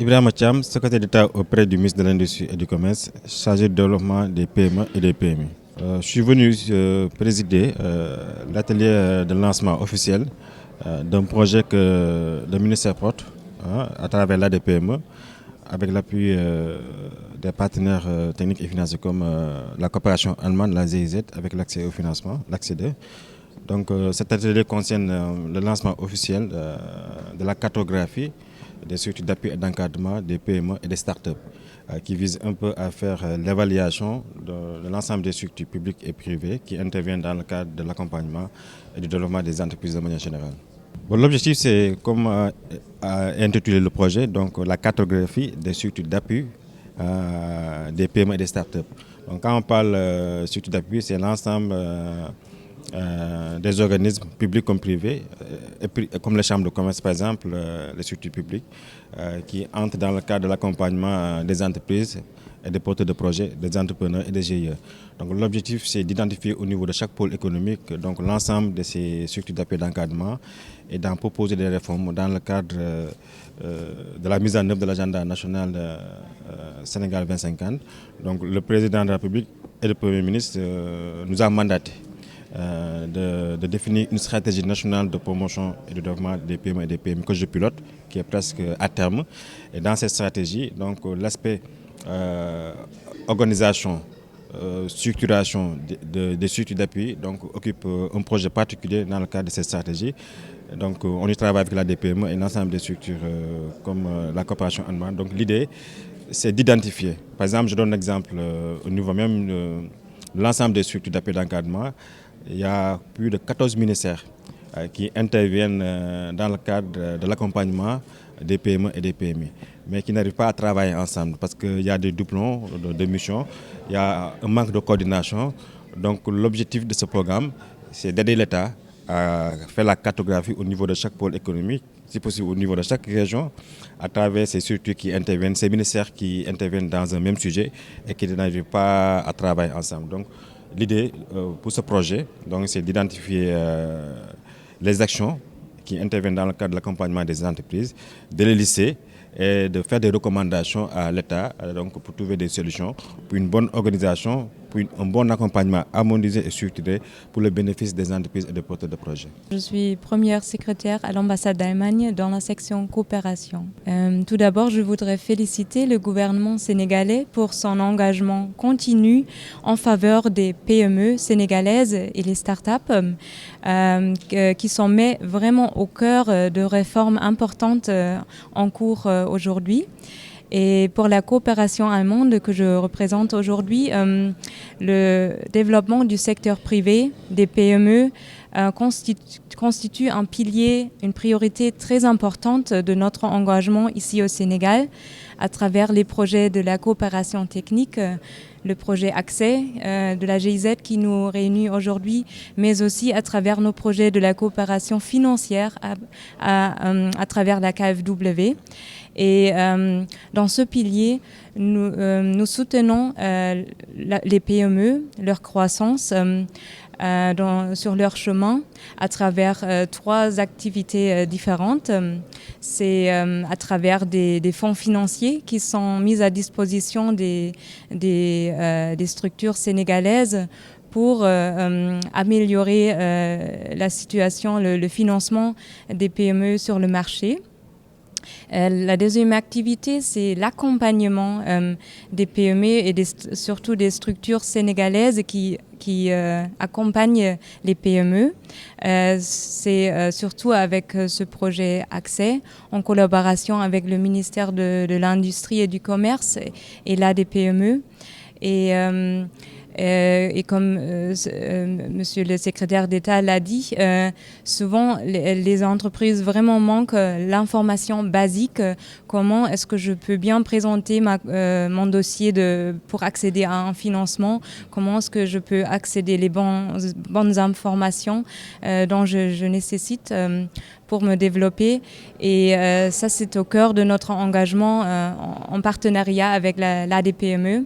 Ibrahim Thiam, secrétaire d'État auprès du ministre de l'Industrie et du Commerce, chargé du développement des PME et des PMI. Je suis venu présider l'atelier de lancement officiel d'un projet que le ministère porte à travers l'ADPME avec l'appui des partenaires techniques et financiers comme la coopération allemande, la GIZ, avec l'accès au financement, l'ACCED. Donc cet atelier concerne le lancement officiel de la cartographie des structures d'appui et d'encadrement des PME et des startups qui vise un peu à faire l'évaluation de l'ensemble des structures publiques et privées qui interviennent dans le cadre de l'accompagnement et du développement des entreprises de manière générale. Bon, l'objectif, c'est, comme a intitulé le projet, donc la cartographie des structures d'appui des PME et des startups. Donc, quand on parle de structures d'appui, c'est l'ensemble des organismes publics comme privés, comme les chambres de commerce par exemple, les structures publiques, qui entrent dans le cadre de l'accompagnement des entreprises et des porteurs de projets, des entrepreneurs et des GIE. Donc l'objectif, c'est d'identifier au niveau de chaque pôle économique donc l'ensemble de ces structures d'appui d'encadrement et d'en proposer des réformes dans le cadre de la mise en œuvre de l'agenda national Sénégal 2050. Donc le président de la République et le Premier ministre nous a mandaté de définir une stratégie nationale de promotion et de développement des PME et des PMI que je pilote, qui est presque à terme. Et dans cette stratégie, donc l'aspect organisation, structuration des structures d'appui occupe un projet particulier dans le cadre de cette stratégie. Donc on y travaille avec la DPME et l'ensemble des structures comme la coopération allemande. Donc l'idée, c'est d'identifier. Par exemple, je donne un exemple au niveau même de l'ensemble des structures d'appui d'encadrement. Il y a plus de 14 ministères qui interviennent dans le cadre de l'accompagnement des PME et des PMI, mais qui n'arrivent pas à travailler ensemble parce qu'il y a des doublons de missions, il y a un manque de coordination. Donc l'objectif de ce programme, c'est d'aider l'État à faire la cartographie au niveau de chaque pôle économique, si possible au niveau de chaque région, à travers ces structures qui interviennent, ces ministères qui interviennent dans un même sujet et qui n'arrivent pas à travailler ensemble. Donc, l'idée pour ce projet, c'est d'identifier les actions qui interviennent dans le cadre de l'accompagnement des entreprises, de les lister et de faire des recommandations à l'État pour trouver des solutions pour une bonne organisation, pour un bon accompagnement harmonisé et structuré pour le bénéfice des entreprises et des porteurs de projets. Je suis première secrétaire à l'ambassade d'Allemagne dans la section coopération. Tout d'abord, je voudrais féliciter le gouvernement sénégalais pour son engagement continu en faveur des PME sénégalaises et les startups qui sont mis vraiment au cœur de réformes importantes en cours aujourd'hui. Et pour la coopération allemande que je représente aujourd'hui, le développement du secteur privé, des PME, constitue un pilier, une priorité très importante de notre engagement ici au Sénégal à travers les projets de la coopération technique, le projet Accès de la GIZ qui nous réunit aujourd'hui, mais aussi à travers nos projets de la coopération financière à travers la KfW. Et dans ce pilier, nous soutenons les PME, leur croissance sur leur chemin à travers trois activités différentes. C'est à travers des fonds financiers qui sont mis à disposition des structures sénégalaises pour améliorer la situation, le financement des PME sur le marché. La deuxième activité, c'est l'accompagnement des PME et surtout des structures sénégalaises qui accompagnent les PME. C'est surtout avec ce projet Accès, en collaboration avec le ministère de l'Industrie et du Commerce et l'ADPME. Et comme Monsieur le secrétaire d'État l'a dit, souvent les entreprises vraiment manquent l'information basique. Comment est-ce que je peux bien présenter mon dossier pour accéder à un financement? Comment est-ce que je peux accéder les bonnes informations dont je nécessite pour me développer? Et ça, c'est au cœur de notre engagement en partenariat avec l'ADPME.